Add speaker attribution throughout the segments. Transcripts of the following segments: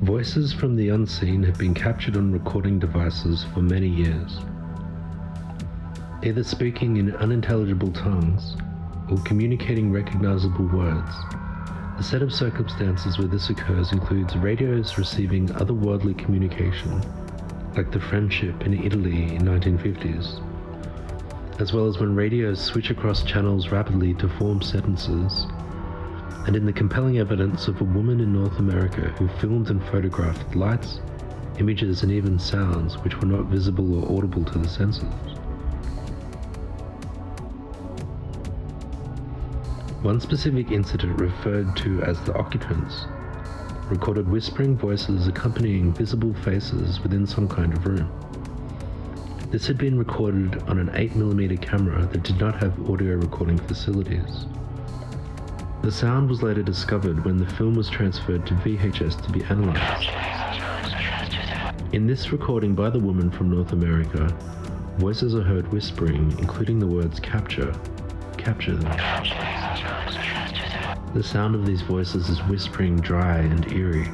Speaker 1: Voices from the unseen have been captured on recording devices for many years, either speaking in unintelligible tongues or communicating recognizable words. The set of circumstances where this occurs includes radios receiving otherworldly communication, like the friendship in Italy in 1950s, as well as when radios switch across channels rapidly to form sentences, and in the compelling evidence of a woman in North America who filmed and photographed lights, images, and even sounds which were not visible or audible to the senses. One specific incident, referred to as the occupants, recorded whispering voices accompanying visible faces within some kind of room. This had been recorded on an 8mm camera that did not have audio recording facilities. The sound was later discovered when the film was transferred to VHS to be analysed. In this recording by the woman from North America, voices are heard whispering, including the words capture them. The sound of these voices is whispering, dry and eerie.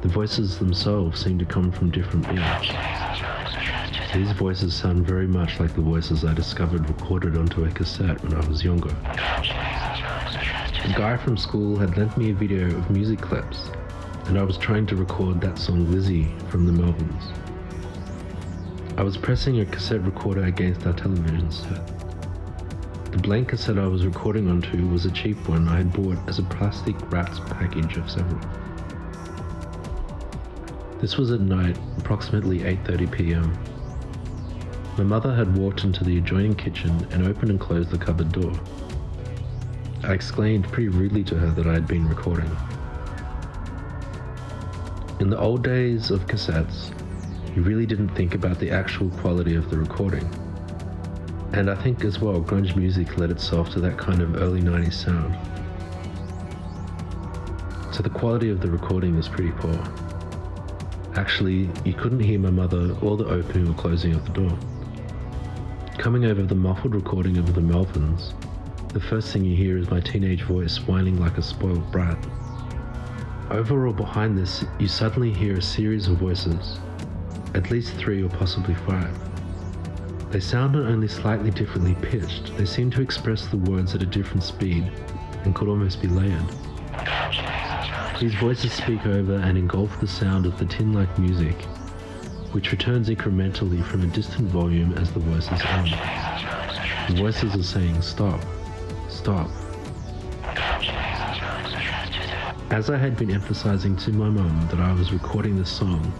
Speaker 1: The voices themselves seem to come from different beings. These voices sound very much like the voices I discovered recorded onto a cassette when I was younger. A guy from school had lent me a video of music clips, and I was trying to record that song Lizzie from the Melvins. I was pressing a cassette recorder against our television set. The blank cassette I was recording onto was a cheap one I had bought as a plastic wrapped package of several. This was at night, approximately 8:30 p.m. My mother had walked into the adjoining kitchen and opened and closed the cupboard door. I exclaimed pretty rudely to her that I had been recording. In the old days of cassettes, you really didn't think about the actual quality of the recording. And I think as well, grunge music led itself to that kind of early 90s sound. So the quality of the recording was pretty poor. Actually, you couldn't hear my mother or the opening or closing of the door. Coming over the muffled recording of the Melvins, the first thing you hear is my teenage voice whining like a spoiled brat. Over or behind this, you suddenly hear a series of voices, at least 3 or possibly 5. They sound not only slightly differently pitched, they seem to express the words at a different speed and could almost be layered. These voices speak over and engulf the sound of the tin-like music, which returns incrementally from a distant volume as the voices end. The voices are saying, "Stop, stop." As I had been emphasizing to my mum that I was recording this song,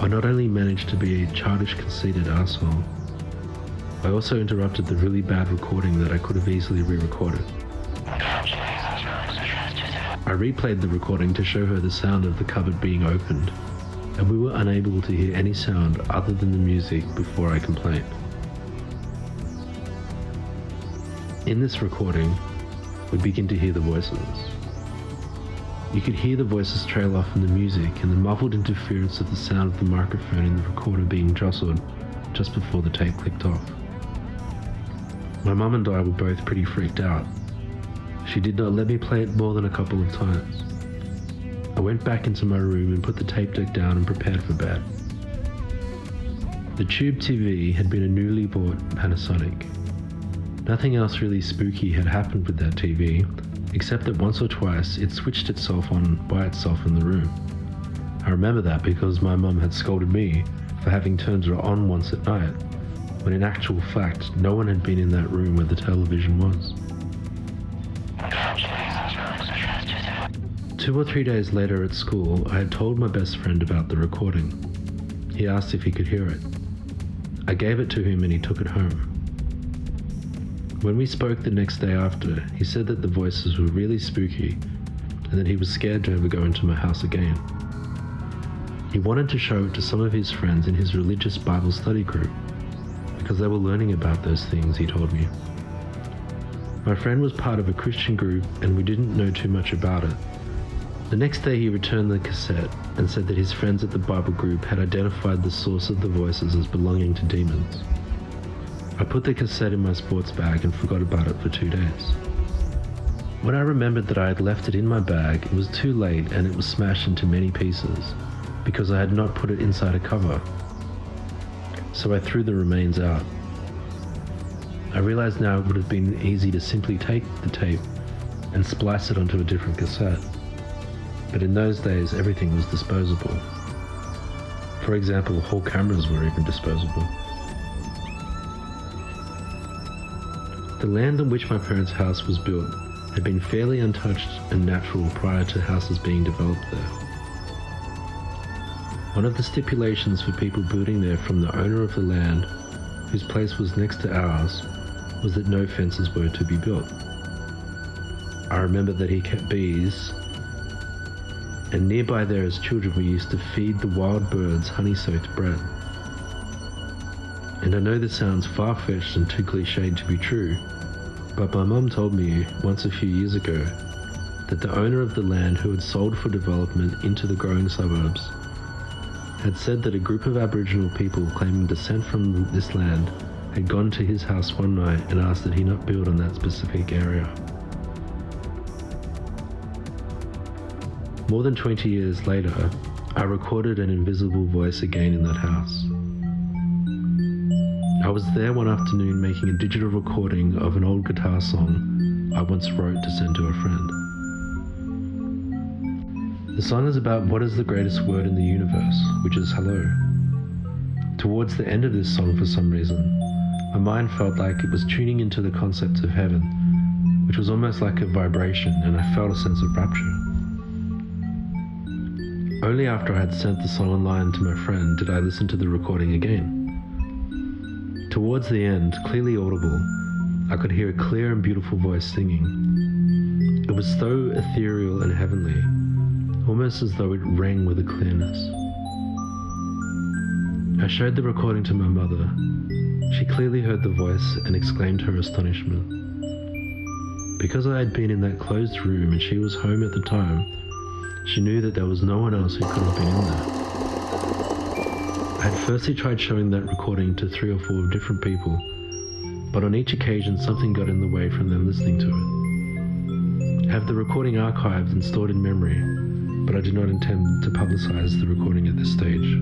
Speaker 1: I not only managed to be a childish, conceited asshole, I also interrupted the really bad recording that I could have easily re-recorded. I replayed the recording to show her the sound of the cupboard being opened, and we were unable to hear any sound other than the music before I complained. In this recording, we begin to hear the voices. You could hear the voices trail off in the music and the muffled interference of the sound of the microphone in the recorder being jostled just before the tape clicked off. My mum and I were both pretty freaked out. She did not let me play it more than a couple of times. I went back into my room and put the tape deck down and prepared for bed. The tube TV had been a newly bought Panasonic. Nothing else really spooky had happened with that TV, except that once or twice it switched itself on by itself in the room. I remember that because my mum had scolded me for having turned it on once at night, when in actual fact no one had been in that room where the television was. 2 or 3 days later at school, I had told my best friend about the recording. He asked if he could hear it. I gave it to him and he took it home. When we spoke the next day after, he said that the voices were really spooky and that he was scared to ever go into my house again. He wanted to show it to some of his friends in his religious Bible study group because they were learning about those things, he told me. My friend was part of a Christian group and we didn't know too much about it. The next day he returned the cassette and said that his friends at the Bible group had identified the source of the voices as belonging to demons. I put the cassette in my sports bag and forgot about it for 2 days. When I remembered that I had left it in my bag, it was too late and it was smashed into many pieces because I had not put it inside a cover. So I threw the remains out. I realized now it would have been easy to simply take the tape and splice it onto a different cassette. But in those days, everything was disposable. For example, whole cameras were even disposable. The land on which my parents' house was built had been fairly untouched and natural prior to houses being developed there. One of the stipulations for people building there from the owner of the land, whose place was next to ours, was that no fences were to be built. I remember that he kept bees, and nearby there as children we used to feed the wild birds honey-soaked bread. And I know this sounds far-fetched and too cliched to be true, but my mum told me once a few years ago that the owner of the land who had sold for development into the growing suburbs had said that a group of Aboriginal people claiming descent from this land had gone to his house one night and asked that he not build on that specific area. More than 20 years later, I recorded an invisible voice again in that house. I was there one afternoon making a digital recording of an old guitar song I once wrote to send to a friend. The song is about what is the greatest word in the universe, which is hello. Towards the end of this song, for some reason, my mind felt like it was tuning into the concept of heaven, which was almost like a vibration, and I felt a sense of rapture. Only after I had sent the song online to my friend did I listen to the recording again. Towards the end, clearly audible, I could hear a clear and beautiful voice singing. It was so ethereal and heavenly, almost as though it rang with a clearness. I showed the recording to my mother. She clearly heard the voice and exclaimed her astonishment. Because I had been in that closed room and she was home at the time, she knew that there was no one else who could have been in there. I had firstly tried showing that recording to 3 or 4 different people, but on each occasion something got in the way from them listening to it. I have the recording archived and stored in memory, but I do not intend to publicize the recording at this stage.